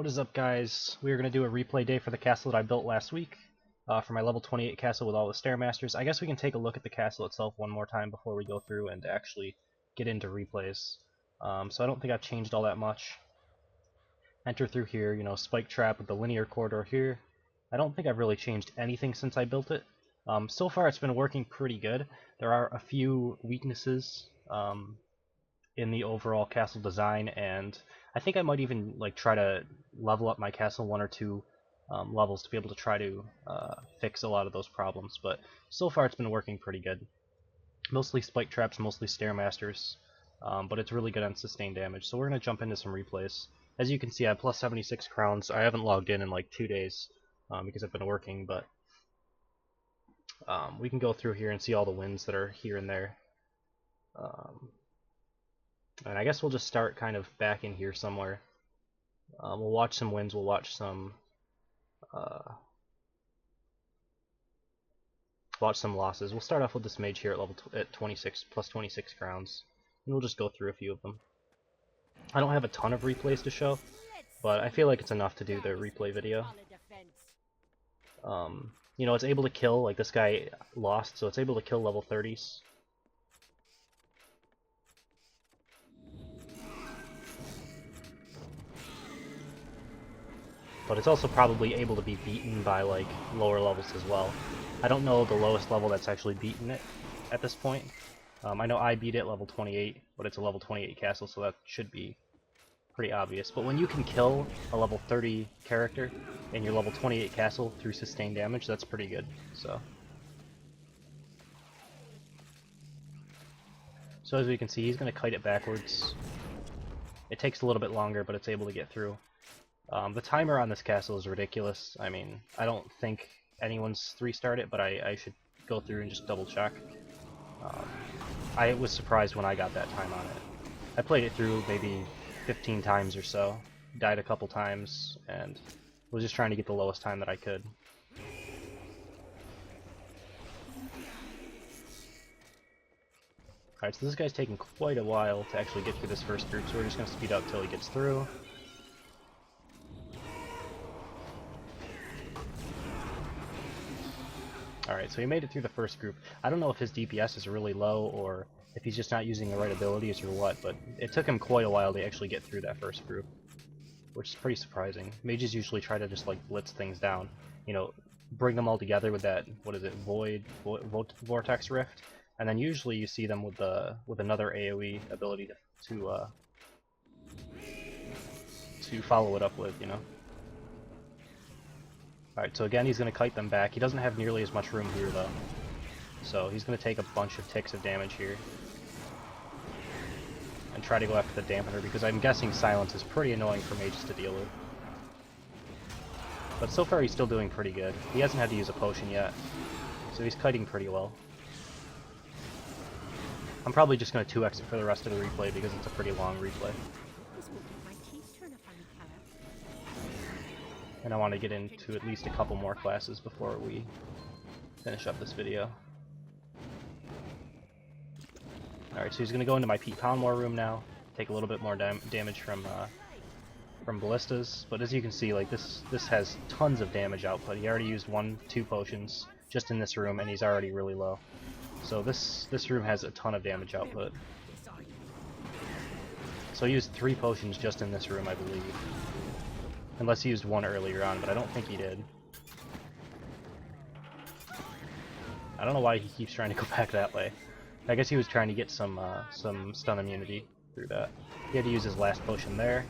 What is up, guys? We are going to do a replay day for the castle that I built last week for my level 28 castle with all the Stairmasters. I guess we can take a look at the castle itself one more time before we go through and actually get into replays. So I don't think I've changed all that much. Enter through here, you know, spike trap with the linear corridor here. I don't think I've really changed anything since I built it. So far it's been working pretty good. There are a few weaknesses in the overall castle design, and I think I might even like try to level up my castle one or two levels to be able to try to fix a lot of those problems. But so far it's been working pretty good. Mostly spike traps, mostly Stairmasters, but it's really good on sustained damage. So we're going to jump into some replays. As you can see, I have plus 76 crowns. I haven't logged in like 2 days because I've been working, but we can go through here and see all the wins that are here and there. And I guess we'll just start kind of back in here somewhere. We'll watch some wins, we'll watch some losses. We'll start off with this mage here at 26, plus 26 crowns, and we'll just go through a few of them. I don't have a ton of replays to show, but I feel like it's enough to do the replay video. You know, it's able to kill, like this guy lost, so it's able to kill level 30s. But it's also probably able to be beaten by like lower levels as well. I don't know the lowest level that's actually beaten it at this point. I know I beat it level 28, but it's a level 28 castle, so that should be pretty obvious. But when you can kill a level 30 character in your level 28 castle through sustained damage, that's pretty good. So as we can see, he's going to kite it backwards. It takes a little bit longer, but it's able to get through. The timer on this castle is ridiculous. I mean, I don't think anyone's 3-starred it, but I should go through and just double check. I was surprised when I got that time on it. I played it through maybe 15 times or so, died a couple times, and was just trying to get the lowest time that I could. Alright, so this guy's taking quite a while to actually get through this first group, so we're just going to speed up till he gets through. Alright, so he made it through the first group. I don't know if his DPS is really low or if he's just not using the right abilities or what, but it took him quite a while to actually get through that first group, which is pretty surprising. Mages usually try to just like blitz things down, you know, bring them all together with that, what is it, Vortex Rift, and then usually you see them with another AoE ability to follow it up with, you know. Alright, so again he's going to kite them back. He doesn't have nearly as much room here though, so he's going to take a bunch of ticks of damage here and try to go after the dampener, because I'm guessing silence is pretty annoying for mages to deal with. But so far he's still doing pretty good. He hasn't had to use a potion yet, so he's kiting pretty well. I'm probably just going to 2x it for the rest of the replay because it's a pretty long replay. And I want to get into at least a couple more classes before we finish up this video. Alright, so he's going to go into my Pete Poundmore room now, take a little bit more damage from ballistas, but as you can see, like this has tons of damage output. He already used 1-2 potions just in this room, and he's already really low. So this room has a ton of damage output. So he used 3 potions just in this room, I believe. Unless he used 1 earlier on, but I don't think he did. I don't know why he keeps trying to go back that way. I guess he was trying to get some stun immunity through that. He had to use his last potion there.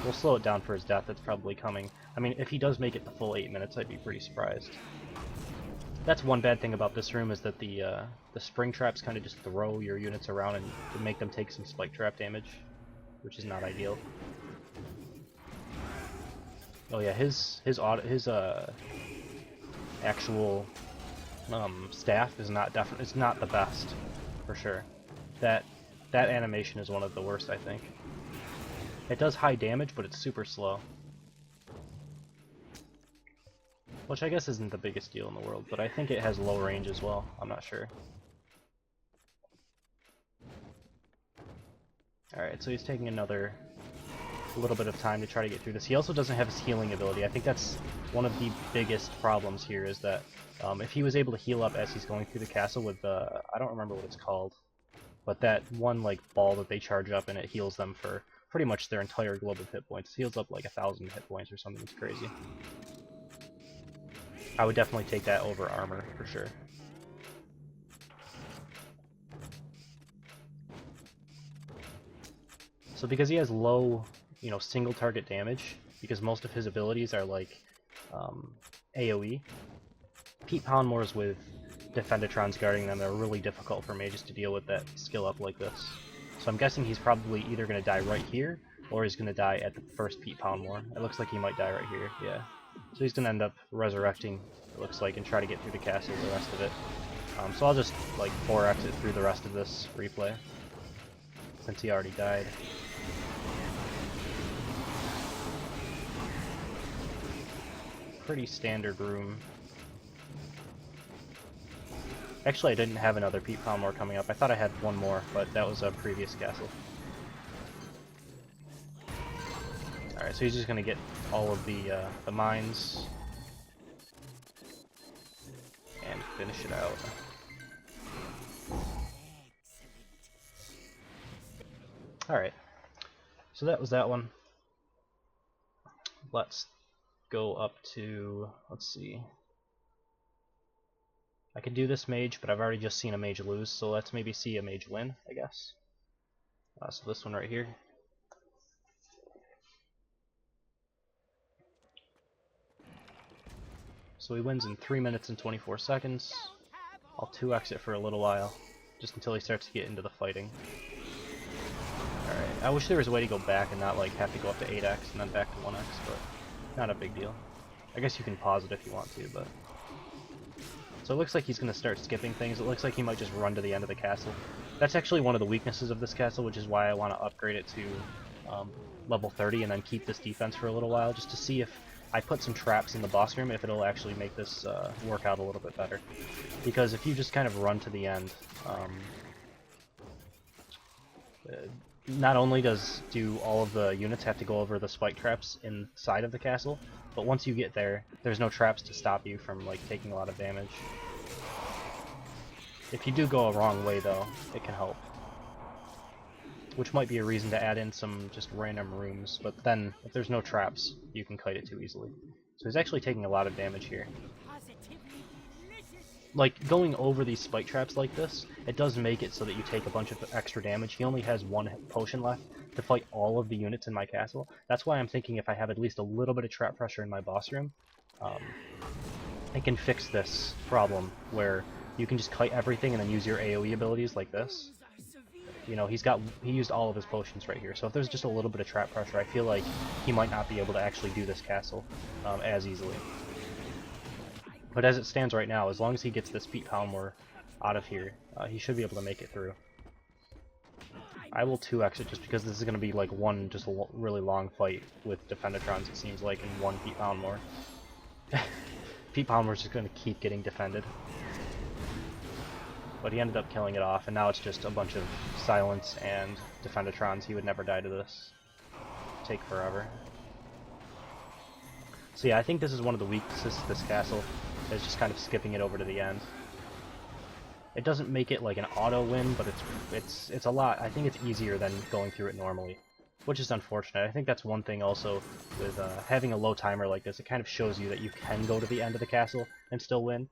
We'll slow it down for his death, that's probably coming. I mean, if he does make it the full 8 minutes, I'd be pretty surprised. That's one bad thing about this room, is that the spring traps kind of just throw your units around and make them take some spike trap damage, which is not ideal. Oh yeah, his actual staff is not the best, for sure. That animation is one of the worst, I think. It does high damage, but it's super slow. Which I guess isn't the biggest deal in the world, but I think it has low range as well. I'm not sure. Alright, so he's taking another a little bit of time to try to get through this. He also doesn't have his healing ability. I think that's one of the biggest problems here, is that if he was able to heal up as he's going through the castle with the, I don't remember what it's called, but that one like ball that they charge up and it heals them for pretty much their entire globe of hit points. It heals up like 1,000 hit points or something. It's crazy. I would definitely take that over armor for sure. So because he has low, single target damage, because most of his abilities are like AoE, Pete Poundmores with Defendatrons guarding them are really difficult for mages to deal with that skill up like this. So I'm guessing he's probably either going to die right here, or he's going to die at the first Pete Poundmore. It looks like he might die right here, yeah. So he's going to end up resurrecting, it looks like, and try to get through the castle the rest of it. So I'll just like 4x it through the rest of this replay, since he already died. Pretty standard room. Actually, I didn't have another Pete Poundmore coming up. I thought I had one more, but that was a previous castle. Alright, so he's just gonna get all of the mines and finish it out. Alright, so that was that one. Let's go up to, let's see. I could do this mage, but I've already just seen a mage lose, so let's maybe see a mage win, I guess. So this one right here. So he wins in 3 minutes and 24 seconds. I'll 2x it for a little while, just until he starts to get into the fighting. Alright, I wish there was a way to go back and not like have to go up to 8x and then back to 1x, but not a big deal. I guess you can pause it if you want to, but... So it looks like he's going to start skipping things. It looks like he might just run to the end of the castle. That's actually one of the weaknesses of this castle, which is why I want to upgrade it to level 30 and then keep this defense for a little while, just to see if I put some traps in the boss room, if it'll actually make this work out a little bit better. Because if you just kind of run to the end, not only do all of the units have to go over the spike traps inside of the castle, but once you get there, there's no traps to stop you from like taking a lot of damage. If you do go a wrong way though, it can help. Which might be a reason to add in some just random rooms, but then if there's no traps, you can kite it too easily. So he's actually taking a lot of damage here. Like, going over these spike traps like this, it does make it so that you take a bunch of extra damage. He only has one potion left to fight all of the units in my castle. That's why I'm thinking if I have at least a little bit of trap pressure in my boss room, it can fix this problem where you can just kite everything and then use your AoE abilities like this. You know, he used all of his potions right here, so if there's just a little bit of trap pressure, I feel like he might not be able to actually do this castle as easily. But as it stands right now, as long as he gets this Pete Poundmore out of here, he should be able to make it through. I will 2x it just because this is going to be like one just really long fight with Defendatrons, it seems like, in one Pete Poundmore. Pete Poundmore's just going to keep getting defended. But he ended up killing it off, and now it's just a bunch of Silence and Defendatrons. He would never die to this. Take forever. So yeah, I think this is one of the weaknesses to this castle, is just kind of skipping it over to the end. It doesn't make it like an auto win, but it's a lot. I think it's easier than going through it normally, which is unfortunate. I think that's one thing also with having a low timer like this. It kind of shows you that you can go to the end of the castle and still win.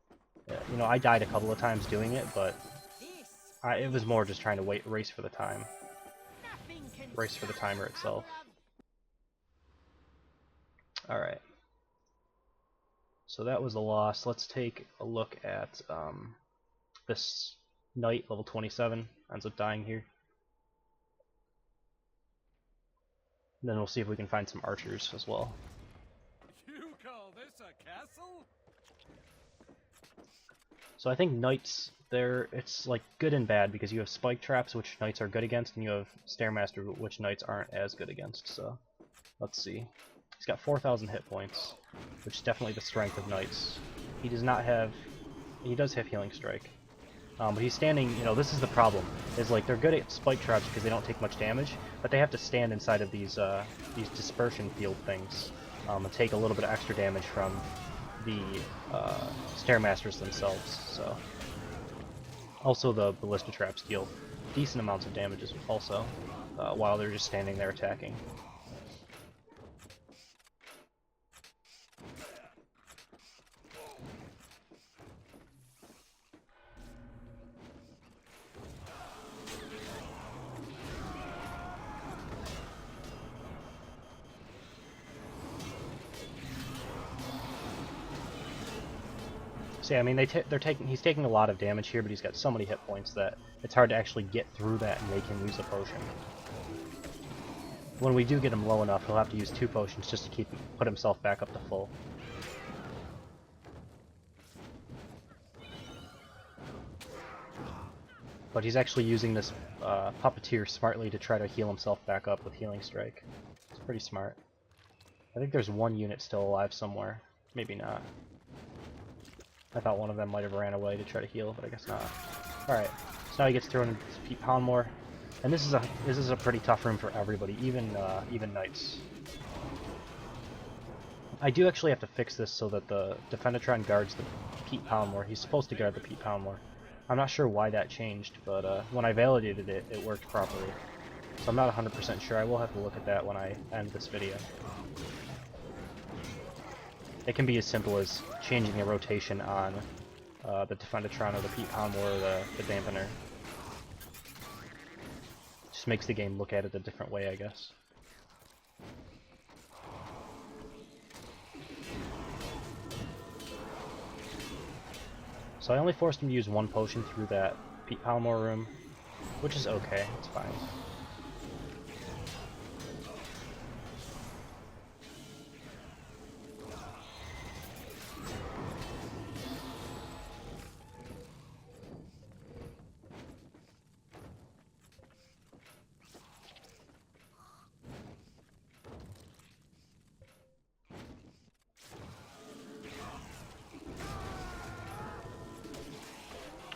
You know, I died a couple of times doing it, but it was more just trying to race for the time. Race for the timer itself. Alright. So that was a loss. Let's take a look at this knight, level 27, ends up dying here. And then we'll see if we can find some archers as well. You call this a castle? So I think knights, it's like good and bad, because you have spike traps, which knights are good against, and you have Stairmaster, which knights aren't as good against. So let's see. He's got 4,000 hit points, which is definitely the strength of knights. He does have Healing Strike. But he's standing, you know, this is the problem, is like they're good at spike traps because they don't take much damage, but they have to stand inside of these dispersion field things and take a little bit of extra damage from the Stairmasters themselves. So, also the ballista traps deal decent amounts of damage also while they're just standing there attacking. So yeah, I mean he's taking a lot of damage here, but he's got so many hit points that it's hard to actually get through that and make him use a potion. When we do get him low enough, he'll have to use 2 potions just to put himself back up to full. But he's actually using this Puppeteer smartly to try to heal himself back up with Healing Strike. It's pretty smart. I think there's 1 unit still alive somewhere. Maybe not. I thought one of them might have ran away to try to heal, but I guess not. Alright, so now he gets thrown into Pete Poundmore. And this is a pretty tough room for everybody, even knights. I do actually have to fix this so that the Defendatron guards the Pete Poundmore. He's supposed to guard the Pete Poundmore. I'm not sure why that changed, but when I validated it, it worked properly. So I'm not 100% sure. I will have to look at that when I end this video. It can be as simple as changing the rotation on the Defendatron or the Pete Poundmore or the Dampener. Just makes the game look at it a different way, I guess. So I only forced him to use 1 potion through that Pete Poundmore room, which is okay, it's fine.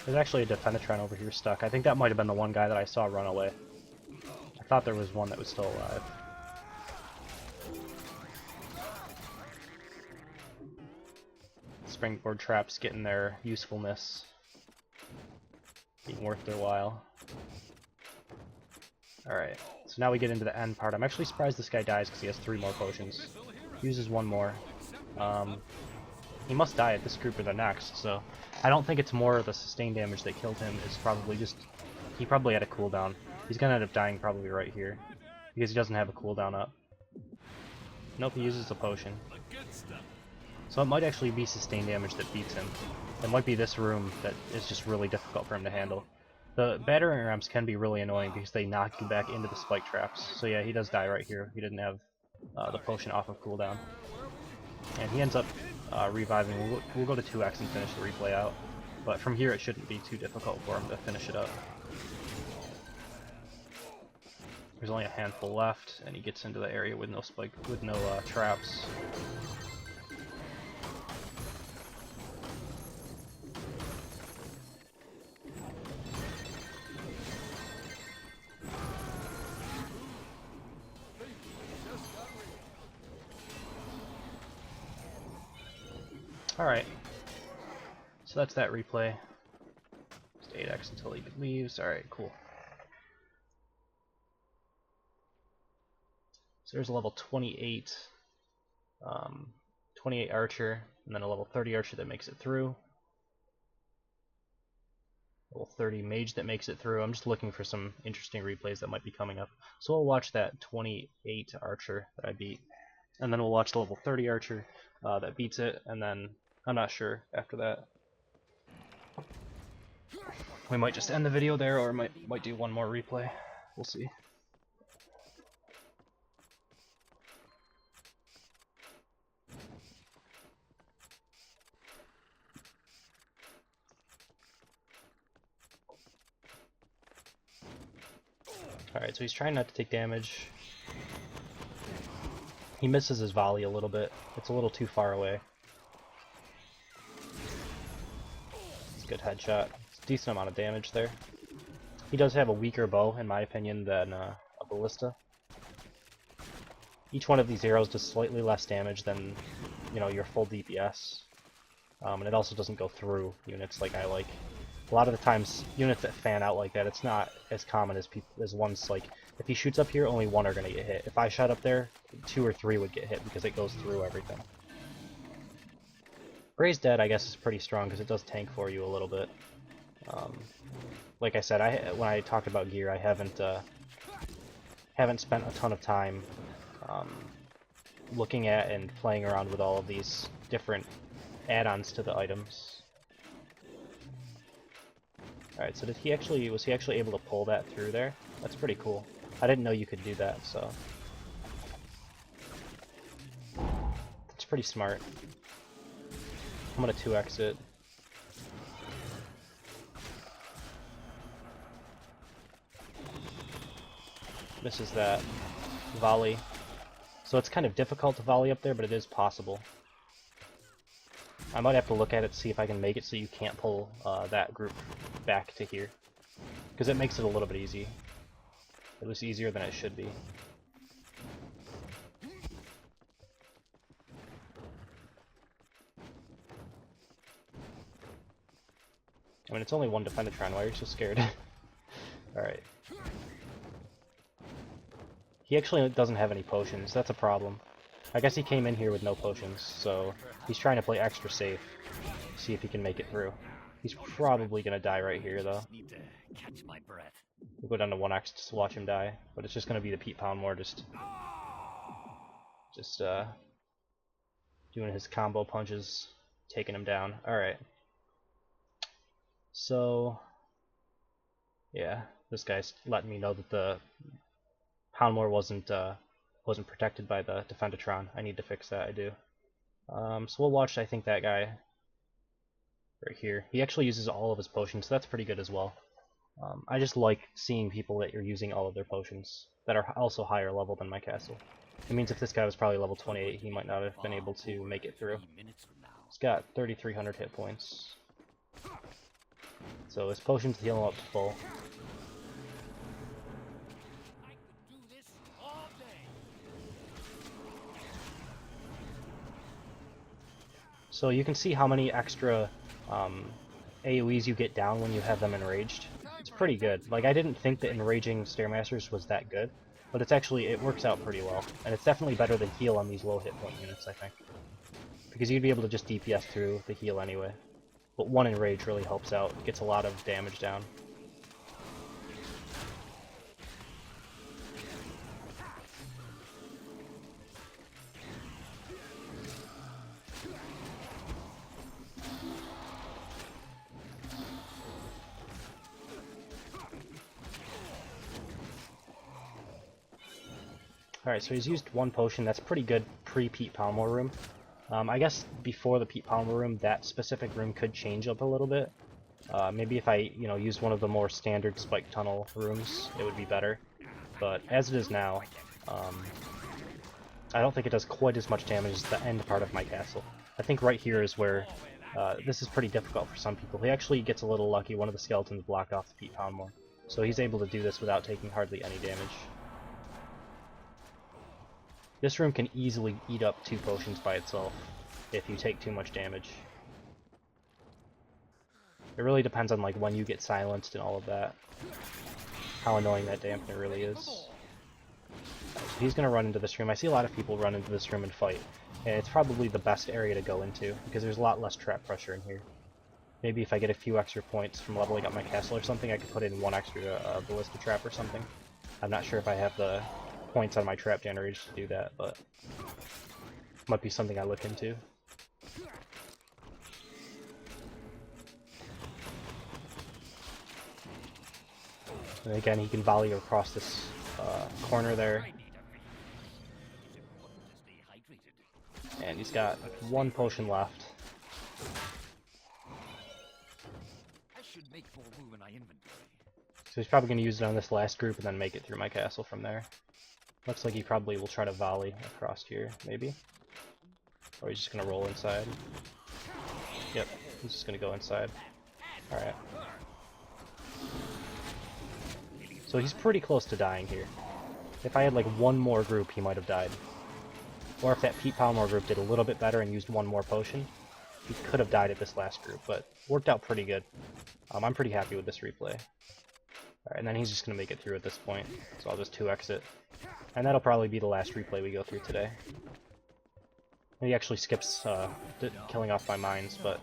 There's actually a Defendatron over here stuck. I think that might have been the one guy that I saw run away. I thought there was one that was still alive. Springboard traps getting their usefulness, being worth their while. Alright, so now we get into the end part. I'm actually surprised this guy dies because he has 3 more potions. Uses 1 more. He must die at this group or the next, so I don't think it's more of the sustained damage that killed him. It's probably just he probably had a cooldown. He's gonna end up dying probably right here because he doesn't have a cooldown up. Nope, he uses a potion. So it might actually be sustained damage that beats him. It might be this room that is just really difficult for him to handle. The battering rams can be really annoying because they knock you back into the spike traps. So yeah, he does die right here. He didn't have the potion off of cooldown. And he ends up reviving. We'll go to 2x and finish the replay out. But from here it shouldn't be too difficult for him to finish it up. There's only a handful left, and he gets into the area with no traps. Alright, so that's that replay. Just 8x until he leaves. Alright, cool. So there's a level 28, 28 archer, and then a level 30 archer that makes it through. Level 30 mage that makes it through. I'm just looking for some interesting replays that might be coming up. So we'll watch that 28 archer that I beat, and then we'll watch the level 30 archer that beats it, and then I'm not sure after that. We might just end the video there, or might do one more replay. We'll see. Alright, so he's trying not to take damage. He misses his volley a little bit. It's a little too far away. It's a good headshot. decent amount of damage there. He does have a weaker bow, in my opinion, than a ballista. Each one of these arrows does slightly less damage than, you know, your full DPS. And it also doesn't go through units like I like. A lot of the times, units that fan out like that, it's not as common as ones like, if he shoots up here, only one are going to get hit. If I shot up there, 2 or 3 would get hit because it goes through everything. Raised Dead, I guess, is pretty strong because it does tank for you a little bit. Like I said, when I talked about gear, I haven't spent a ton of time looking at and playing around with all of these different add-ons to the items. Alright, so was he actually able to pull that through there? That's pretty cool. I didn't know you could do that, so that's pretty smart. I'm gonna 2x it. Misses that volley. So it's kind of difficult to volley up there, but it is possible. I might have to look at it to see if I can make it so you can't pull that group back to here. Because it makes it a little bit easy. It was easier than it should be. I mean, it's only one Defendatron, why are you so scared? Alright. He actually doesn't have any potions, that's a problem. I guess he came in here with no potions, so he's trying to play extra safe. See if he can make it through. He's probably gonna die right here, though. We'll go down to 1x just to watch him die, but it's just gonna be the Pete Poundmore just doing his combo punches, taking him down. Alright. So, yeah, this guy's letting me know that the Poundmore wasn't protected by the Defendatron. I need to fix that, I do. So we'll watch, I think, that guy right here. He actually uses all of his potions, so that's pretty good as well. I just like seeing people that are using all of their potions that are also higher level than my castle. It means if this guy was probably level 28, he might not have been able to make it through. He's got 3,300 hit points. So his potions heal him up to full. So you can see how many extra AoEs you get down when you have them enraged. It's pretty good. Like, I didn't think that enraging Stairmasters was that good, but it works out pretty well. And it's definitely better than heal on these low hit point units, I think. Because you'd be able to just DPS through the heal anyway. But one enrage really helps out, gets a lot of damage down. Alright, so he's used one potion. That's pretty good pre-Pete Poundmore room. I guess before the Pete Poundmore room, that specific room could change up a little bit. Maybe if I, used one of the more standard spike tunnel rooms, it would be better. But as it is now, I don't think it does quite as much damage as the end part of my castle. I think right here is where this is pretty difficult for some people. He actually gets a little lucky. One of the skeletons blocked off the Pete Poundmore, so he's able to do this without taking hardly any damage. This room can easily eat up 2 potions by itself if you take too much damage. It really depends on like when you get silenced and all of that. How annoying that dampener really is. So he's gonna run into this room. I see a lot of people run into this room and fight, and it's probably the best area to go into because there's a lot less trap pressure in here. Maybe if I get a few extra points from leveling up my castle or something, I could put in 1 extra ballista trap or something. I'm not sure if I have the points on my trap generators to do that, but might be something I look into. And again, he can volley across this corner there. And he's got 1 potion left. So he's probably going to use it on this last group and then make it through my castle from there. Looks like he probably will try to volley across here, maybe. Or he's just going to roll inside. Yep, he's just going to go inside. Alright. So he's pretty close to dying here. If I had like one more group, he might have died. Or if that Pete Palmore group did a little bit better and used one more potion, he could have died at this last group, but worked out pretty good. I'm pretty happy with this replay. Alright, and then he's just going to make it through at this point, so I'll just 2x it. And that'll probably be the last replay we go through today. And he actually skips killing off my mines, but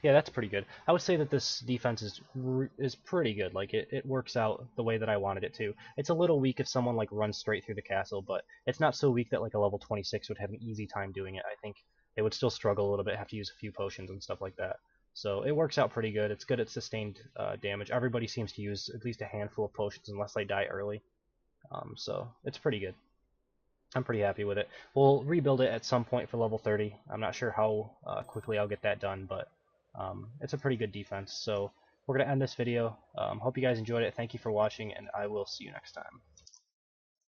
yeah, that's pretty good. I would say that this defense is pretty good. Like it works out the way that I wanted it to. It's a little weak if someone like runs straight through the castle, but it's not so weak that like a level 26 would have an easy time doing it. I think they would still struggle a little bit, have to use a few potions and stuff like that. So it works out pretty good. It's good at sustained damage. Everybody seems to use at least a handful of potions unless they die early. So it's pretty good. I'm pretty happy with it. We'll rebuild it at some point for level 30. I'm not sure how quickly I'll get that done, but it's a pretty good defense. So we're going to end this video. Hope you guys enjoyed it. Thank you for watching, and I will see you next time.